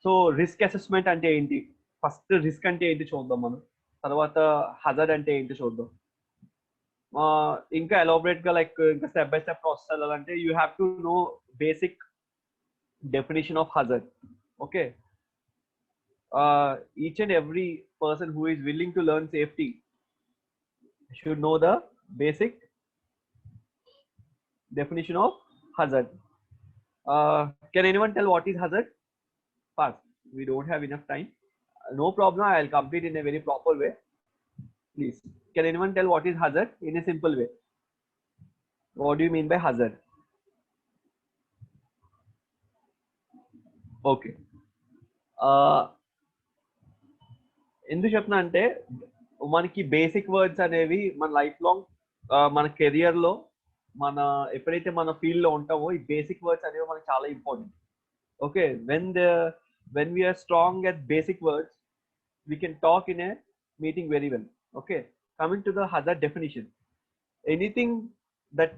So risk assessment అంటే ఏంటి, first risk అంటే ఏంటి చూద్దాం మనం, తర్వాత హజార్డ్ అంటే ఏంటి చూద్దాం. ఇంకా ఎలాబరేట్ గా లైక్ ఇంకా స్టెప్ బై స్టెప్ ప్రాసెస్ వెళ్ళాలంటే you have to know basic definition of hazard. Okay, each and every person who is willing to learn safety should know the basic definition of hazard. Can anyone tell what is hazard? Fast. We don't have enough time. No problem. I'll complete in a very proper way. Please. Can anyone tell what is hazard in a simple way? What do you mean by hazard? Okay. ఎందుకు చెప్తున్నా అంటే మనకి basic words అనేవి మన life long మన career లో మన ఎప్పుడైతే మన ఫీల్డ్ లో ఉంటామో ఈ బేసిక్ వర్డ్స్ అనేవి మనకి చాలా important. Okay, when we are strong at basic words we can talk in a meeting very well. Okay, coming to the hazard definition, anything that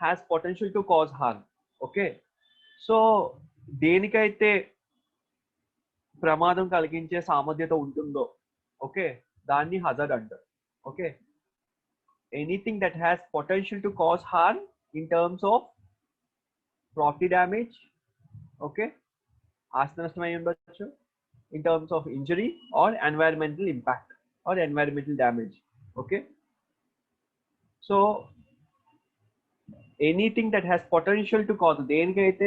has potential to cause harm. Okay, so దేనికైతే ప్రమాదం కలిగించే సామర్థ్యత ఉంటుందో okay దాన్ని hazard అంటారు. Okay, anything that has potential to cause harm in terms of property damage, okay ఆస్తి నష్టం అయి ఉండొచ్చు, in terms of injury or environmental impact or environmental damage. Okay, so anything that has potential to cause, దేనికైతే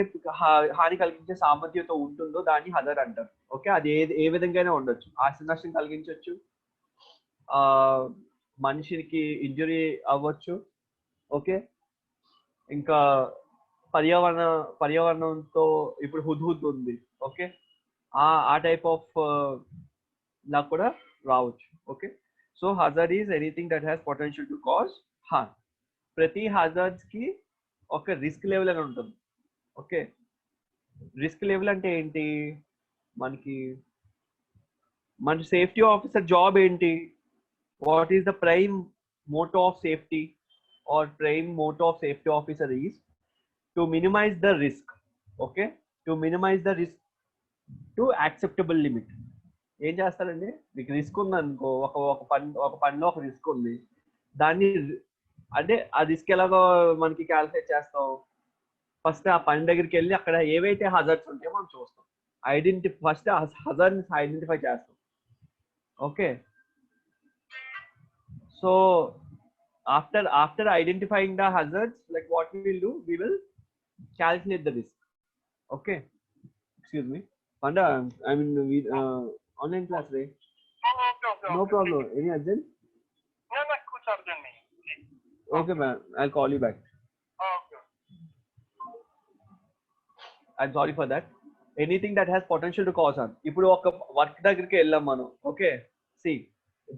హాని కలిగించే సామర్థ్యత ఉంటుందో దాన్ని హజార్డ్ అంటారు. ఓకే, అది ఏ విధంగా ఉండొచ్చు, ఆస్తి నష్టం కలిగించవచ్చు, మనిషికి ఇంజరీ అవ్వచ్చు, ఓకే ఇంకా పర్యావరణంతో ఇప్పుడు హుద్హుద్ ఉంది, ఓకే ఆ టైప్ ఆఫ్ లా కూడా రావచ్చు. Okay, so hazard is anything that has potential to cause harm. ప్రతి హజార్డ్స్ కి ఒక రిస్క్ లెవెల్ అని ఉంటుంది. ఓకే, రిస్క్ లెవెల్ అంటే ఏంటి, మన సేఫ్టీ ఆఫీసర్ జాబ్ ఏంటి, what is the prime motto of safety or prime motto of safety officer is to minimise the risk. Okay, to minimise the risk to acceptable limit. ఏం చేస్తారండి, మీకు risk ఉంది అనుకో, ఒక పనిలో ఒక రిస్క్ ఉంది, దాన్ని అంటే ఆ రిస్క్ ఎలాగో మనకి క్యాల్కులేట్ చేస్తాం, ఫస్ట్ ఆ పని దగ్గరికి వెళ్ళి అక్కడ ఏవైతే హజార్డ్స్ ఉంటాయో మనం చూస్తాం, ఫస్ట్ హజార్డ్ ఐడెంటిఫై చేస్తాం. Okay, so after identifying the hazards, like what we will do, we will calculate the risk. Okay, excuse me Panda, I'm in online class, right? No problem. Any urgent? No, kuch urgent nahi. Okay man, I'll call you back. Okay. I'm sorry for that. Anything that has potential to cause harm. ఇప్పుడు ఒక work దగ్గరికి వెళ్ళాం మనం. Okay, C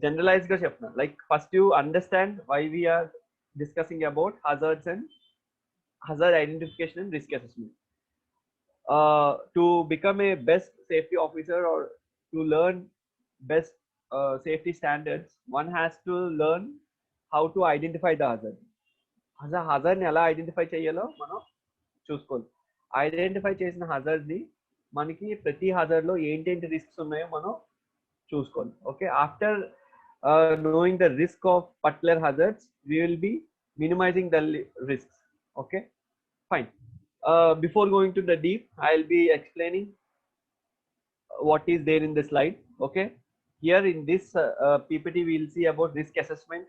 generalise గా చెప్తున్నా, like first you understand why we're discussing about hazards and hazard identification and risk assessment. To become a best safety officer or to learn best safety standards, one has to learn how to identify the hazard. హజార్డ్ని ఎలా identify చేయాలో మనం చూసుకోవాలి. Identify చేసిన hazard ని మనకి ప్రతి hazard లో ఏంటేంటి రిస్క్స్ ఉన్నాయో మనం చూసుకోవాలి. Okay, after knowing the risk of particular hazards, we will be minimizing the risks. Okay, fine. Before going to the deep, I'll be explaining what is there in the slide. Okay, here in this PPT we will see about risk assessment,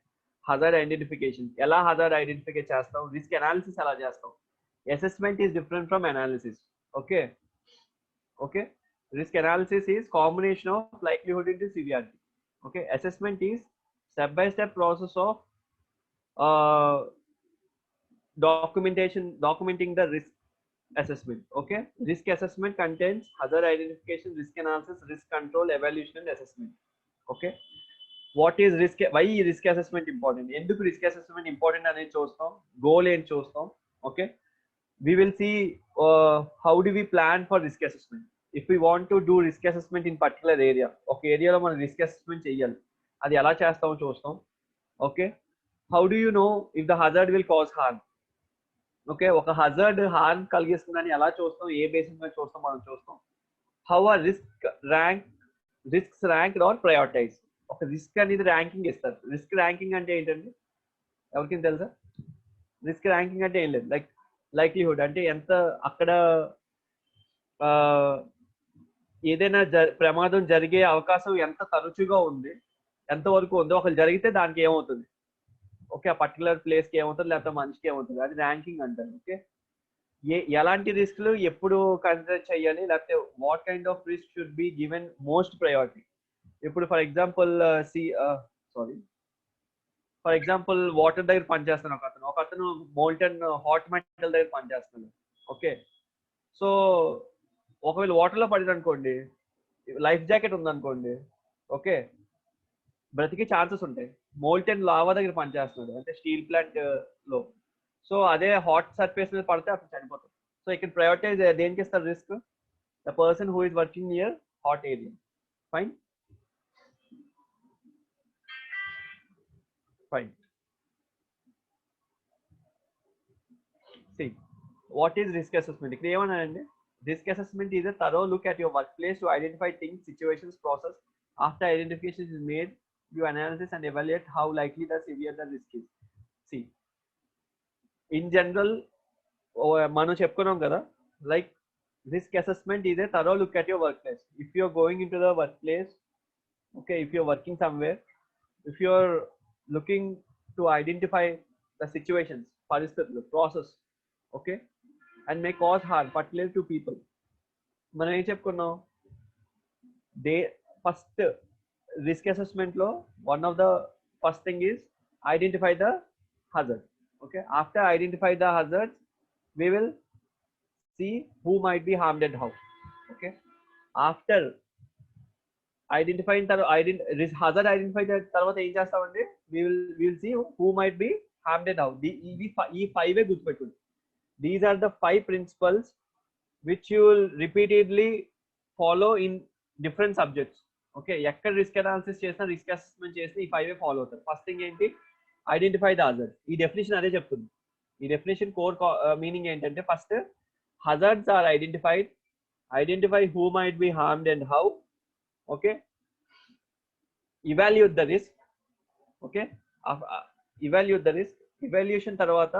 hazard identification, ela hazard identify chestam, risk analysis ela chestam. Assessment is different from analysis. Okay, okay, risk analysis is combination of likelihood into severity. Okay, assessment is step by step process of documenting the risk assessment. Okay, risk assessment contains hazard identification, risk analysis, risk control, evaluation and assessment. Okay, what is risk, why risk assessment important, enduku risk assessment important ane chustam, goal em chustam. Okay, we will see how do we plan for risk assessment. If we want to do risk assessment in particular area, ఒక ఏరియాలో మనం risk assessment చేయాలి, అది ఎలా చేస్తామో చూస్తాం. Okay, how do you know if the hazard will cause harm. Okay, ఒక hazard harm కలిగిస్తుందని ఎలా చూస్తాం, ఏ బేసిస్ మీద చూస్తాం మనం చూస్తాం. How are risks ranked or prioritise. ఒక రిస్క్ అనేది ర్యాంకింగ్ ఇస్తారు. రిస్క్ ర్యాంకింగ్ అంటే ఏంటండి, ఎవరికైనా తెలుసా? రిస్క్ ర్యాంకింగ్ అంటే ఏం లేదు, లైక్ లైక్లీహుడ్ అంటే ఎంత అక్కడ ఏదైనా ప్రమాదం జరిగే అవకాశం ఎంత తరచుగా ఉంది, ఎంత వరకు ఉందో, ఒకళ్ళు జరిగితే దానికి ఏమవుతుంది, ఓకే, ఆ పర్టికులర్ ప్లేస్కి ఏమవుతుంది, లేకపోతే మనిషికి ఏమవుతుంది, అది ర్యాంకింగ్ అంటారు. ఓకే, ఎలాంటి రిస్క్లు ఎప్పుడు కన్సిడర్ చేయాలి, లేకపోతే what kind of risk should be given most priority. ఇప్పుడు ఫర్ ఎగ్జాంపుల్ వాటర్ దగ్గర పనిచేస్తాను ఒక అతను మోల్టన్ హాట్ మెటల్ దగ్గర పనిచేస్తున్నాడు. ఓకే, సో ఒకవేళ వాటర్లో పడింది అనుకోండి, లైఫ్ జాకెట్ ఉందనుకోండి, ఓకే, బ్రతికే ఛాన్సెస్ ఉంటాయి. మోల్టెన్ లావా దగ్గర పనిచేస్తున్నాడు అంటే స్టీల్ ప్లాంట్ లో, సో అదే హాట్ సర్ఫేస్ మీద పడితే అతను చనిపోతాడు. సో ఇక్కడ ప్రయారిటైజ్ దేనికి ఇస్తారు risk? The person who is working near hot area. Fine. See, what is risk assessment? ఇక్కడ ఏమన్నానండి, risk assessment is a thorough look at your workplace to identify things, situations, process. After identification is made, you analyze and evaluate how likely the severe the risk is. See, in general, మనం చెప్పుకున్నాం కదా, like risk assessment is a thorough look at your workplace. If you are going into the workplace, okay, if you are working somewhere, if you are looking to identify the situations, పరిస్థితులు, process, okay, and may cause harm particularly to people. మనం ఏం చెప్పుకున్నాం, first risk assessment లో one of the first thing is identify the hazard. Okay, after identify the hazards, we will see who might be harmed and how. Okay, after identifying hazard identify తర్వాత ఏం చేస్తామండి, we will see who might be harmed and how. ఈ 5 గుర్తుపెట్టుకోండి. These are the 5 principles which you will repeatedly follow in different subjects. Okay, ఎక్కడ risk analysis చేసినా, risk assessment చేసినా ఈ 5 follow అవుతారు. ఫస్ట్ థింగ్ ఏంటి, ఐడెంటిఫై ద హజార్డ్. ఈ definition అదే చెప్తుంది. ఈ డెఫినేషన్ కోర్ మీనింగ్ ఏంటంటే, first hazards are identify who might be harmed and how. Okay, evaluate the risk. Okay, evaluate the risk. Evaluation తర్వాత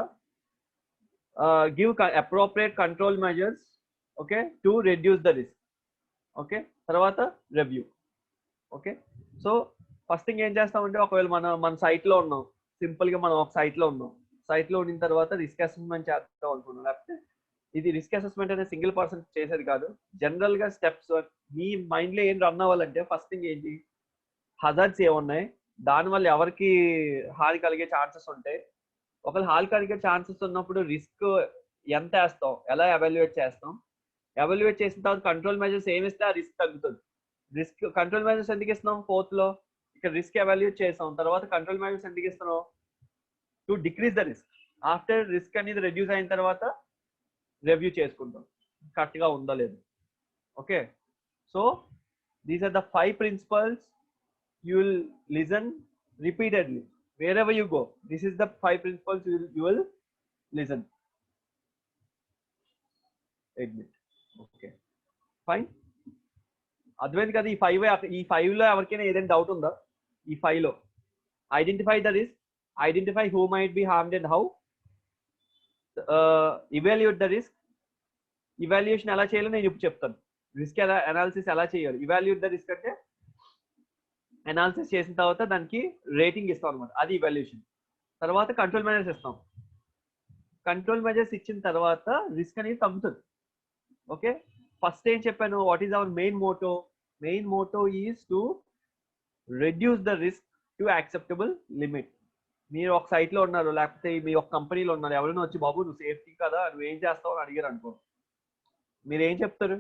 give appropriate control measures, okay, to reduce the risk. Okay, తర్వాత review. Okay, so first thing ఏం చేస్తామంటే, ఒకవేళ మన site లో ఉన్నాం, simple గా మనం ఒక సైట్ లో ఉన్న తర్వాత రిస్క్ అసెస్మెంట్ చేద్దాం అనుకున్నాం. లేకపోతే ఇది రిస్క్ అసెస్మెంట్ అనేది సింగిల్ పర్సన్ చేసేది కాదు, జనరల్ గా స్టెప్స్ మీ మైండ్ లో ఏం రన్ అవ్వాలంటే, ఫస్ట్ థింగ్ ఏంటి, హజార్డ్స్ ఏమున్నాయి, దానివల్ల ఎవరికి హాని కలిగే ఛాన్సెస్ ఉంటాయి, ఒకవేళ హాని కలిగే ఛాన్సెస్ ఉన్నప్పుడు రిస్క్ ఎంత వేస్తాం, ఎలా ఎవాల్యుయేట్ చేస్తాం, ఎవాల్యుయేట్ చేసిన తర్వాత కంట్రోల్ మెజర్స్ ఏమి ఇస్తే ఆ రిస్క్ తగ్గుతుంది. రిస్క్ కంట్రోల్ మెజర్స్ ఎందుకు ఇస్తున్నాం, 4th లో ఇక్కడ రిస్క్ ఎవాల్యుయేట్ చేస్తాం, తర్వాత కంట్రోల్ మెజర్స్ ఎందుకు ఇస్తున్నాం, to decrease the risk. After risk అనేది రెడ్యూస్ అయిన తర్వాత రివ్యూ చేసుకుంటాం కరెక్ట్ గా ఉందో లేదు. Okay, so these are the 5 principles. You will listen repeatedly wherever you go. This is the 5 principles you will listen. Admit. Okay, fine. అర్థమైంది కదా? ఈ 5 లో ఎవరికైనా ఏదైనా డౌట్ ఉందా? ఈ 5 లో identify the risk, identify who might be harmed and how, evaluate the risk. Evaluation ఎలా చేయాలో నేను ఇప్పుడు చెప్తాను. రిస్క్ అనాలిసిస్ ఎలా చేయాలి. ఇవాల్యుయేట్ ద రిస్క్ అంటే అనాలిసిస్ చేసిన తర్వాత దానికి రేటింగ్ ఇస్తాం అనమాట, అది ఇవాల్యుయేషన్. తర్వాత కంట్రోల్ మెజర్స్ ఇస్తాం. కంట్రోల్ మెజర్స్ ఇచ్చిన తర్వాత రిస్క్ అనేది తగ్గుతుంది. ఓకే, ఫస్ట్ ఏం చెప్పాను, what is our main motto? Main motto is to reduce the risk to acceptable limit. మీరు ఒక సైట్ లో ఉన్నారు, లేకపోతే మీ ఒక కంపెనీలో ఉన్నారు, ఎవరైనా వచ్చి బాబు నువ్వు సేఫ్టీ కదా, నువ్వు ఏం చేస్తావు అని అడిగారు అనుకో, మీరు ఏం చెప్తారు?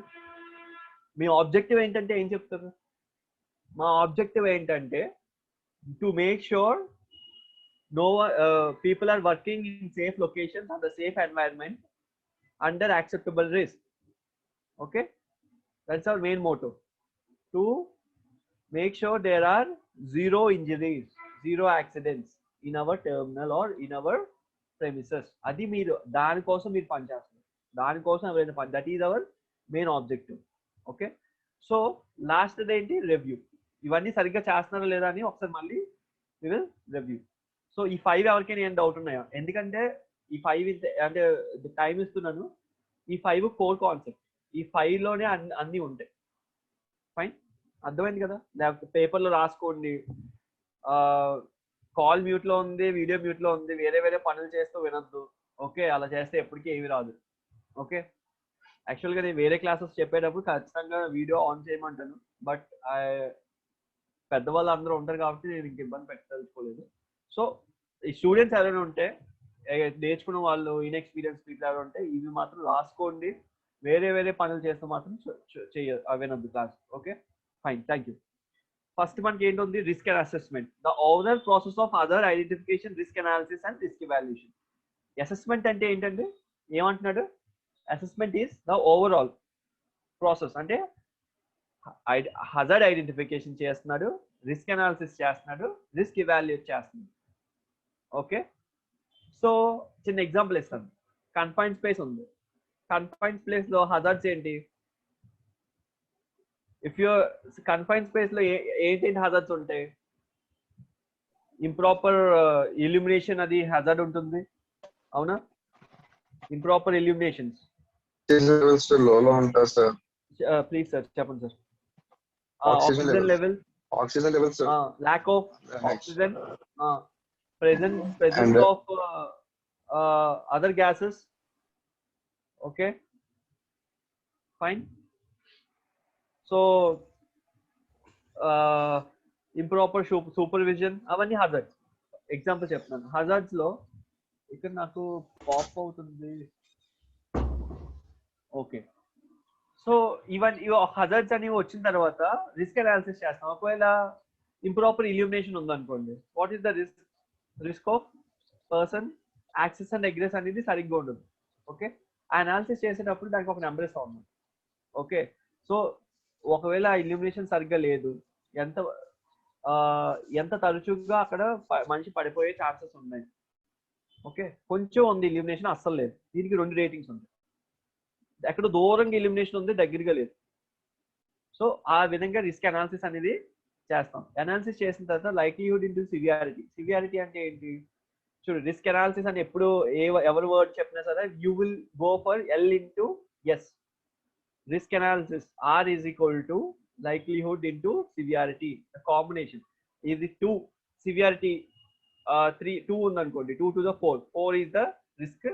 మీ ఆబ్జెక్టివ్ ఏంటంటే ఏం చెప్తారు? మా ఆబ్జెక్టివ్ ఏంటంటే to make sure no people are working in safe locations and the safe environment under acceptable risk. Okay, that's our main motto, to make sure there are zero injuries, zero accidents in our terminal or in our premises. adi meer dani kosam meer pani chestunaru, dani kosam everything pani, that is our main objective. Okay, so last ఏంటి review. ఇవన్నీ సరిగ్గా చేస్తున్నారా లేదా అని ఒకసారి మళ్ళీ will review. So ఈ 5 ఎవరికైనా ఏం డౌట్ ఉన్నాయా? ఎందుకంటే ఈ 5 అంటే టైం ఇస్తున్నాను. ఈ 5 కోర్ కాన్సెప్ట్. ఈ 5 లోనే అన్ని ఉంటాయి. ఫైన్, అర్థమైంది కదా? లేకపోతే పేపర్లో రాసుకోండి. కాల్ మ్యూట్ లో ఉంది, వీడియో మ్యూట్ లో ఉంది, వేరే వేరే పనులు చేస్తూ వినొద్దు. ఓకే, అలా చేస్తే ఎప్పటికీ ఏమి రాదు. ఓకే, యాక్చువల్గా నేను వేరే క్లాసెస్ చెప్పేటప్పుడు ఖచ్చితంగా వీడియో ఆన్ చేయమంటాను. బట్ పెద్దవాళ్ళు అందరూ ఉంటారు కాబట్టి నేను ఇంక ఇబ్బంది పెట్టదలుచుకోలేదు. సో ఈ స్టూడెంట్స్ ఎవరైనా ఉంటే, నేర్చుకున్న వాళ్ళు, ఇన్ఎక్స్పీరియన్స్ పీపుల్ ఎవరైనా ఉంటే ఇవి మాత్రం రాసుకోండి. వేరే వేరే పనులు చేస్తూ మాత్రం వినొద్దు class. Okay fine, thank you. First మనకి ఏంటుంది? Risk and assessment. The overall process of other identification, risk analysis and risk evaluation. Assessment అంటే ఏంటంటే ఏమంటున్నాడు? Assessment is the overall process. అంటే హజార్డ్ ఐడెంటిఫికేషన్ చేస్తున్నాడు, రిస్క్ అనాలిసిస్ చేస్తున్నాడు, రిస్క్ ఇవాల్యుయేట్ చేస్తున్నాడు. Okay, so చిన్న ఎగ్జాంపుల్ ఇస్తాను. కన్ఫైన్డ్ స్పేస్ ఉంది. కన్ఫైన్డ్ స్పేస్ లో హజార్డ్స్ ఏంటి? ఇఫ్ యూ కన్ఫైన్డ్ స్పేస్ లో ఏంటి హజార్డ్స్ ఉంటాయి? ఇంప్రాపర్ ఇల్యూమినేషన్, అది హజార్డ్ ఉంటుంది, అవునా? ఇంప్రాపర్ ఇల్యూమినేషన్స్ లోలో ఉంటారు సార్. ప్లీజ్ సార్ చెప్పండి sir. Oxygen oxygen level, levels sir. lack of oxygen, presence And, of other gases. Okay, fine. So improper supervision, అవన్నీ hazards. Example చెప్తున్నాను. hazards లో ఇక్కడ నాకు పాప్ అవుతుంది. ఓకే, సో ఇవన్నీ హజార్డ్స్ అనేవి వచ్చిన తర్వాత రిస్క్ అనాలిసిస్ చేస్తాం. ఒకవేళ ఇంప్రాపర్ ఇల్యూమినేషన్ ఉందనుకోండి, what is the risk of person access and egress అనేది సరిగ్గా ఉండదు. ఓకే, ఆ అనాలిసిస్ చేసేటప్పుడు దానికి ఒక నెంబర్ ఇస్తా ఉన్నాం. ఓకే, సో ఒకవేళ ఆ ఇల్యూమినేషన్ సరిగ్గా లేదు, ఎంత తరచుగా అక్కడ మనిషి పడిపోయే ఛాన్సెస్ ఉన్నాయి. ఓకే, కొంచెం ఉంది ఇల్యూమినేషన్, అస్సలు లేదు, దీనికి 2 రేటింగ్స్ ఉంటాయి. ఎక్కడ దూరంగా ఇల్యూమినేషన్ ఉంది, దగ్గరగా లేదు. సో ఆ విధంగా రిస్క్ అనాలిసిస్ అనేది చేస్తాం. అనాలిసిస్ చేసిన తర్వాత లైక్లీహుడ్ ఇంటూ సివియారిటీ. సివియారిటీ అంటే ఏంటి? చూడు, రిస్క్ అనాలిసిస్ అని ఎప్పుడు ఎవరి వర్డ్ చెప్పినా సరే you will go for L into S. Risk analysis are is equal to likelihood into severity. Combination ఇది 2, సివియారిటీ 2 ఉందనుకోండి, 2 to the 4. 4 is the risk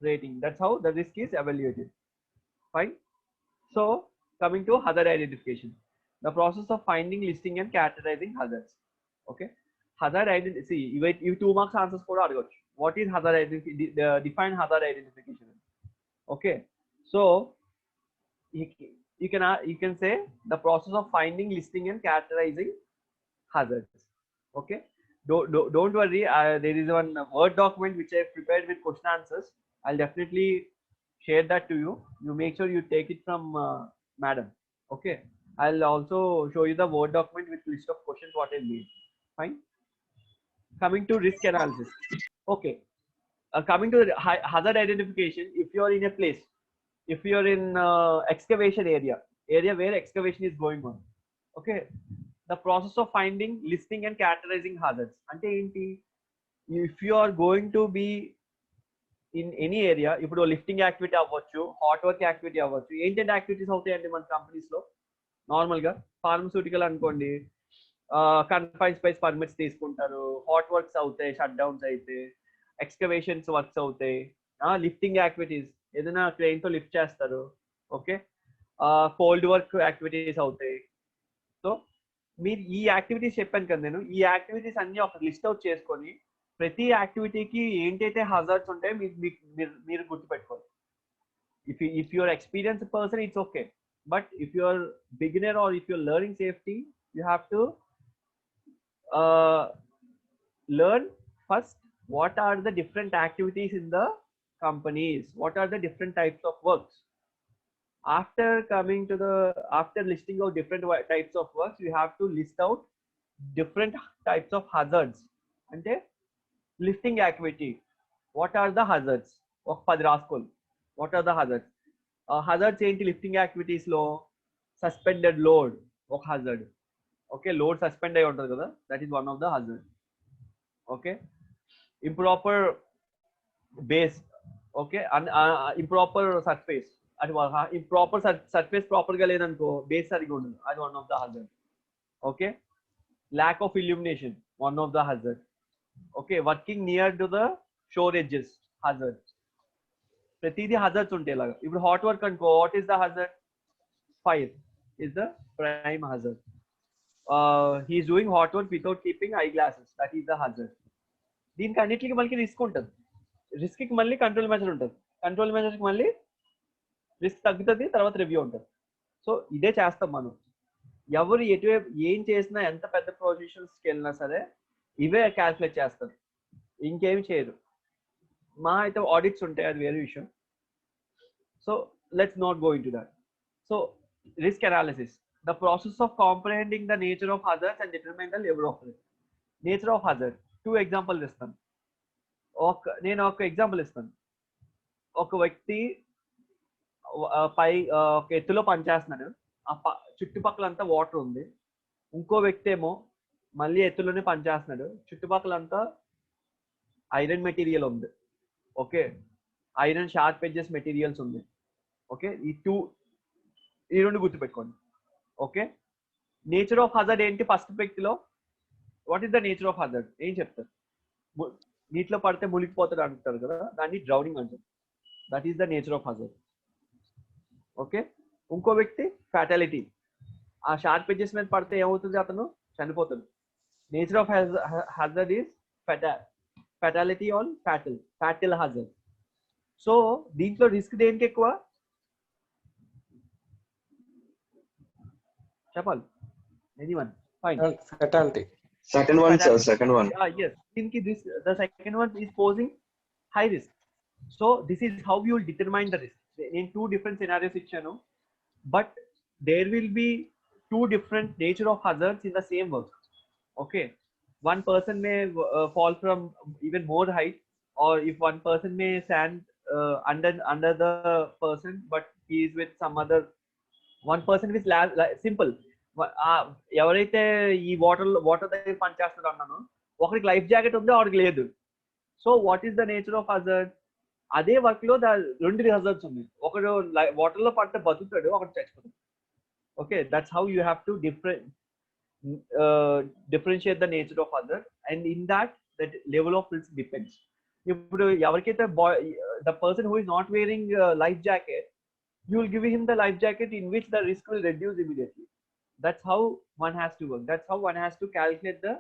rating. That's how the risk is evaluated. Fine. So coming to hazard identification, the process of finding, listing and categorizing hazards. Okay, hazard identity. See, you 2 marks answers for argoch. What is hazard identity? Define hazard identification. Okay, so you can say the process of finding, listing and categorizing hazards. Okay, don't worry, there is one Word document which I prepared with question answers. I'll definitely share that to you. You make sure you take it from madam. Okay, I'll also show you the Word document with list of questions what I made. Fine. Coming to risk analysis. Okay, coming to hazard identification. If you are in a place, if you are in excavation area where excavation is going on, okay, the process of finding, listing and categorizing hazards ante enti? If you are going to be in any area, ఇప్పుడు lifting activity అవ్వచ్చు, hot work activity అవ్వచ్చు. ఏంటంటే activities అవుతాయండి మన companies లో? Normal గా pharmaceutical అనుకోండి, confine space permits తీసుకుంటారు, హాట్ వర్క్స్ అవుతాయి, షట్ డౌన్స్ అయితే, ఎక్స్కవేషన్స్ వర్క్స్ అవుతాయి, లిఫ్టింగ్ యాక్టివిటీస్ ఏదైనా క్రెయిన్ తో లిఫ్ట్ చేస్తారు. ఓకే, కోల్డ్ వర్క్ యాక్టివిటీస్ అవుతాయి. సో మీరు ఈ యాక్టివిటీస్ చెప్పాను కదా నేను, ఈ యాక్టివిటీస్ అన్ని ఒక లిస్ట్ అవుట్ చేసుకొని ప్రతి యాక్టివిటీకి ఏంటైతే హజార్డ్స్ ఉంటాయో మీరు గుర్తుపెట్టుకోవాలి. if you're experienced person, it's okay, but if you're beginner or if you're learning safety, you have to learn first what are the different activities in the companies, what are the different types of works. After listing out different types of works, you have to list out different types of hazards. Ante lifting activity, what are the hazards? ఒక 10 రాసుకోవాలి. What are the hazards? Hazards ఏంటి lifting activities లో? suspended load ఒక hazard. Okay, load suspend అయి ఉంటుంది కదా, that is one of the hazard. Okay, improper base, okay, improper surface, అది improper surface proper గా లేదనుకో, base సరిగా ఉండదు, అది one of the hazard. Okay, lack of illumination, one of the hazard. Okay, working near to the shore edges, hazard. ప్రతిదీ hazards ఉంటాయి ఇలాగా. ఇప్పుడు హాట్ వర్క్ అనుకో, what is the hazard? Fire is the prime hazard. He is doing hot work without keeping eyeglasses, that is the hazard. దీనికి అన్నిటికీ మళ్ళీ risk ఉంటుంది, risk కి మళ్ళీ కంట్రోల్ మెజర్ ఉంటుంది, కంట్రోల్ మెజర్ కి మళ్ళీ రిస్క్ తగ్గుతుంది, తర్వాత రివ్యూ ఉంటుంది. సో ఇదే చేస్తాం మనం. ఎవరు ఎటువైపు ఏం చేసినా, ఎంత పెద్ద పొజిషన్స్కి వెళ్ళినా సరే ఇవే క్యాల్కులేట్ చేస్తారు, ఇంకేమి చేయరు. మా అయితే ఆడిట్స్ ఉంటాయి, అది వేరే విషయం. So let's not go in to that. So risk analysis, the process of comprehending the nature of hazards and determine the level of risk. Nature of hazard, two examples ఇస్తాను. నేను ఒక ఎగ్జాంపుల్ ఇస్తాను. ఒక వ్యక్తి పై ఒక ఎత్తులో పనిచేస్తున్నాడు, చుట్టుపక్కలంతా వాటర్ ఉంది. ఇంకో వ్యక్తి ఏమో మళ్ళీ ఎత్తులోనే పనిచేస్తున్నాడు, చుట్టుపక్కలంతా ఐరన్ మెటీరియల్ ఉంది. Okay, iron sharp edges materials ఉంది. ఓకే, ఈ రెండు గుర్తుపెట్టుకోండి. ఓకే, నేచర్ ఆఫ్ హజార్డ్ ఏంటి? ఫస్ట్ వ్యక్తిలో what is the nature of hazard ఏం చెప్తారు? నీటిలో పడితే మునిగిపోతాడు అంటారు కదా, దాన్ని డ్రౌనింగ్ అంటారు. That is the nature of hazard. Okay, ఇంకో వ్యక్తి ఫ్యాటాలిటీ, ఆ షార్ప్ ఎడ్జెస్ మీద పడితే ఏమవుతుంది? అతను చనిపోతాడు. Nature of hazard is fatality on fatal hazard. So దీంట్లో రిస్క్ దేనికి ఎక్కువ చెప్పాలి? Anyone? Fine. fatality. Second one, sir. Second one. Yes. The second one is posing high risk. So this is how you will determine the risk. In two different scenarios ichchanu, but there will be two different nature of hazards in the same work. Okay, one person may fall from even more height, or if one person may stand under the person, but he is with some other one person with simple. ఎవరైతే ఈ water దగ్గర పనిచేస్తాడు అన్నాను, ఒకరికి life jacket ఉంది, వాడికి లేదు. So what is the nature of hazard? అదే వర్క్ లో రెండు హజార్డ్స్ ఉన్నాయి. ఒకడు వాటర్ లో పడితే బతుకుతాడు, ఒకటి చచ్చిపోతాడు. Okay, that's how you have to differentiate the nature of hazard, and in that that level of risk depends. ఇప్పుడు ఎవరికైతే the person who is not wearing life jacket, you will give him the life jacket in which the risk will reduce immediately. That's how one has to work. That's how one has to calculate the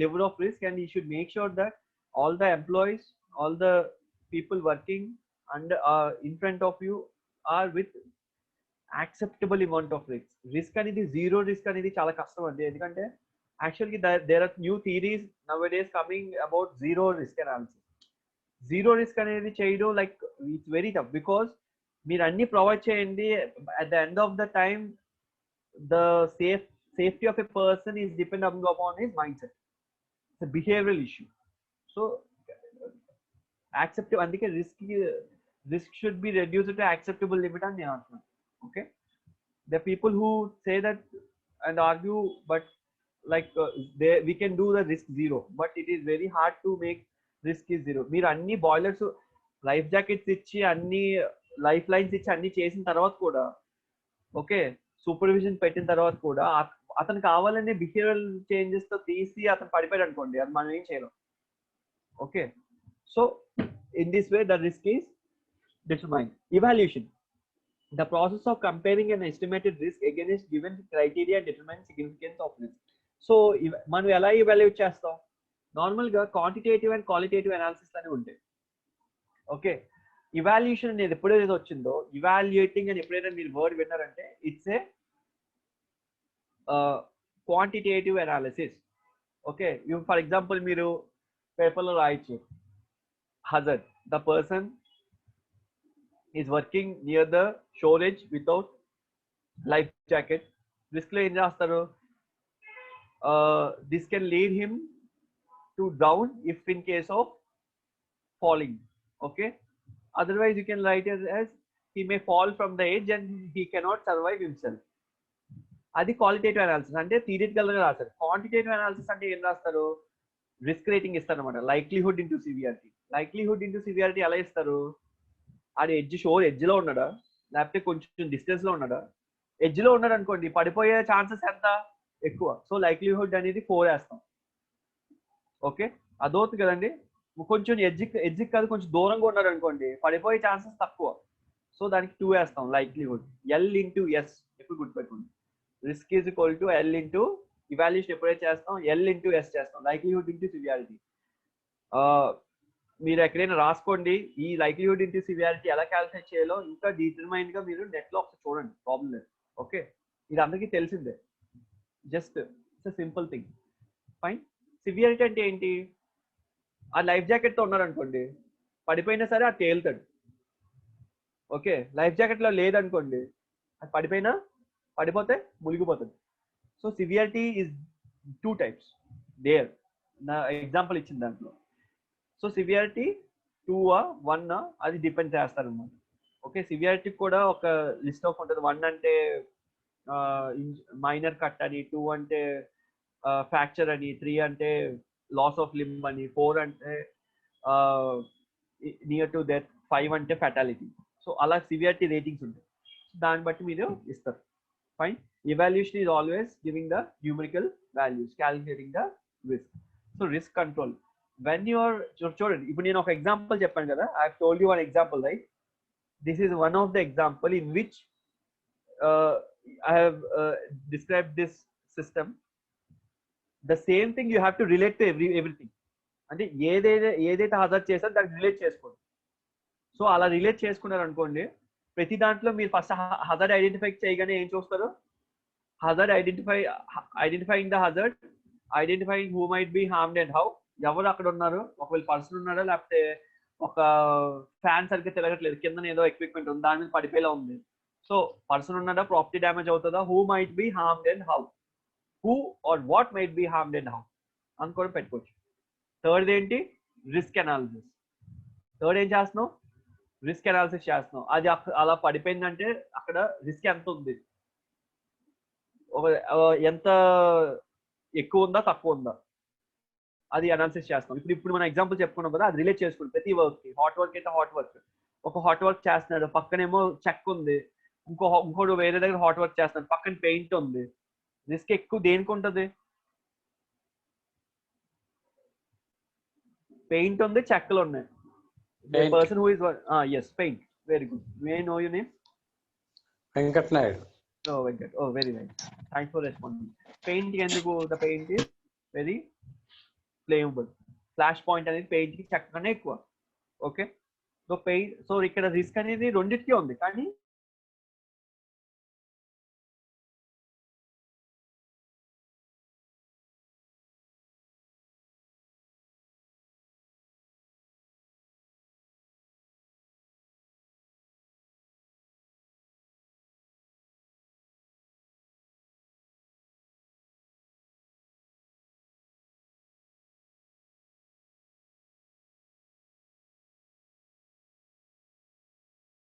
level of risk, and you should make sure that all the employees, all the people working under in front of you are with acceptable amount of risk. Risk అనేది zero risk అనేది చాలా కష్టం అండి, ఎందుకంటే actually there are new theories nowadays coming about zero risk analysis. Zero risk అనేది చేయడం like it's very tough, because మీరు అన్ని ప్రొవైడ్ చేయండి, at the end of the time the safety of a person is dependent upon his mindset. It's a behavioral issue. So acceptable, అందుకే risk should be reduced to acceptable limit అని నేను అంటున్నాను. Okay, the people who say that and argue, but like we can do the risk zero, but it is very hard to make risk is zero. మీరు అన్ని boilers life jackets ఇచ్చి అన్ని life lines ఇచ్చి అన్ని చేసిన తర్వాత కూడా, okay, supervision పెట్టిన తర్వాత కూడా అతను కావాలనే బిహేవియరల్ చేంజెస్ తో తీసి అతను పడిపోయాడు అనుకోండి, అది మనం ఏం చేయలేం. Okay, so in this way the risk is determined. Evaluation, the process of comparing and estimated risk against given criteria and determine significance of risk. So మనం ఎలా ఇవాల్యుయేట్ చేస్తాం? నార్మల్ గా క్వాంటిటేటివ్ అండ్ క్వాలిటేటివ్ అనాలిసిస్ అని ఉంటాయి. Okay, evaluation అనేది ఎప్పుడైతే వచ్చిందో, evaluating అని ఎప్పుడైతే మీరు వర్డ్ విన్నారంటే it's a quantitative analysis. Okay, for example మీరు పేపర్లో రాయొచ్చు, hazard, the person is working near the shore edge without life jacket. Risk లో ఏం చేస్తారు? This can lead him to down if in case of falling. Okay, otherwise you can write it as he may fall from the edge and he cannot survive himself. అది qualitative analysis అంటే theoretical గా రాస్తారు. Quantitative analysis అంటే ఏం రాస్తారు, risk rating ఇస్తారు అనమాట. Likelihood into severity. Likelihood into severity ఎలా ఇస్తారు, అది ఎడ్జ్ లో ఉన్నాడా లేకపోతే కొంచెం డిస్టెన్స్ లో ఉన్నాడా. ఎడ్జ్ లో ఉన్నాడు అనుకోండి పడిపోయే ఛాన్సెస్ ఎంత ఎక్కువ, సో లైక్లీహుడ్ అనేది 4 వేస్తాం. ఓకే, అదవుతుంది కదండి. కొంచెం ఎడ్జ్ కాదు కొంచెం దూరంగా ఉన్నాడు అనుకోండి పడిపోయే ఛాన్సెస్ తక్కువ, సో దానికి 2 వేస్తాం లైక్లీహుడ్. ఎల్ ఇంటూ ఎస్ ఎప్పుడు గుర్తుపెట్టుకోండి, risk is equal to L into evaluation ఎప్పుడైతే చేస్తాం ఎల్ ఇంటూ ఎస్ చేస్తాం, లైక్లీహుడ్ ఇంటూ సివియారిటీ. మీరు ఎక్కడైనా రాసుకోండి ఈ లైక్లీహుడ్ ఇంటూ సివియారిటీ ఎలా క్యాలిక్యులేట్ చేయాలో ఇంకా డిటర్మైన్ గా మీరు నెట్ లో ఒకసారి చూడండి, ప్రాబ్లం లేదు. ఓకే, ఇది అందరికీ తెలిసిందే, just it's simple thing. Fine. Severity అంటే ఏంటి, ఆ లైఫ్ జాకెట్ తో ఉన్నాడు అనుకోండి పడిపోయినా సరే అది తేలుతాడు. ఓకే, లైఫ్ జాకెట్ లో లేదనుకోండి అది పడిపోతే మునిగిపోతుంది. So severity is 2 types there, నా ఎగ్జాంపుల్ ఇచ్చిన దాంట్లో. సో సివియారిటీ 2 1 అది డిపెండ్ చేస్తారు అన్నమాట. ఓకే, సివియారిటీ కూడా ఒక లిస్ట్ ఆఫ్ ఉంటుంది. 1 అంటే మైనర్ కట్ అని, 2 అంటే ఫ్రాక్చర్ అని, 3 అంటే లాస్ ఆఫ్ లింబ్ అని, 4 అంటే నియర్ టు డెత్, 5 అంటే ఫెటాలిటీ. సో అలా సివియారిటీ రేటింగ్స్ ఉంటాయి, దాన్ని బట్టి మీరు ఇస్తారు. Fine. Evaluation is always giving the numerical values, calculating the risk. So risk control. When you are చూడండి ఇప్పుడు నేను ఒక ఎగ్జాంపుల్ చెప్పాను కదా, I have told you one example, right? This is one of the example in which I have described this system. The same thing you have to relate to everything. అంటే ఏదైతే hazard చేశారో దానికి relate చేసుకోండి. So అలా relate చేసుకున్నారు అనుకోండి ప్రతి దాంట్లో మీరు ఫస్ట్ హజార్డ్ ఐడెంటిఫై చేయగానే ఏం చూస్తారు, hazard identifying the hazard, identifying who might be harmed and how. ఎవరు అక్కడ ఉన్నారు, ఒకవేళ పర్సన్ ఉన్నాడా లేకపోతే ఒక ఫ్యాన్ సరిగ్గా తిరగట్లేదు, కింద ఏదో ఎక్విప్మెంట్ ఉంది దాని మీద పడిపోయేలా ఉంది, సో పర్సన్ ఉన్నాడా, ప్రాపర్టీ డ్యామేజ్ అవుతుందా, who might be harmed and how, who are what might be harmed and how అనుకోవడం పెట్టుకోవచ్చు. థర్డ్ ఏంటి, రిస్క్ అనాలిసిస్. థర్డ్ ఏం చేస్తున్నావు, రిస్క్ అనాలిసిస్ చేస్తున్నావు. అది అలా పడిపోయిందంటే అక్కడ రిస్క్ ఎంత ఉంది, ఎంత ఎక్కువ ఉందా తక్కువ ఉందా అది అనాలిసిస్ చేస్తాం. ఇప్పుడు మనం ఎగ్జాంపుల్ చెప్పుకున్నాం కదా, అది రిలేట్ చేసుకోండి ప్రతి వర్క్ కి. హాట్ వర్క్ అయితే హాట్ వర్క్, ఒక హాట్ వర్క్ చేస్తున్నాడు పక్కనేమో చెక్ ఉంది, ఇంకోటి వేరే దగ్గర హాట్ వర్క్ చేస్తున్నాడు పక్కన పెయింట్ ఉంది, రిస్క్ ఎక్కువ దేనికి ఉంటుంది, పెయింట్ ఉంది చెక్కలు ఉన్నాయి. Person who is yes paint, very good. May know your name? Venkat Naidu. Oh, Venkat. Oh, very nice. Thanks for responding. Paint ఎందుకు, the paint is very flammable. Flash point అనేది పెయింట్ కి చక్కగానే ఎక్కువ. ఓకే, సో ఇక్కడ risk అనేది రెండింటికి ఉంది, కానీ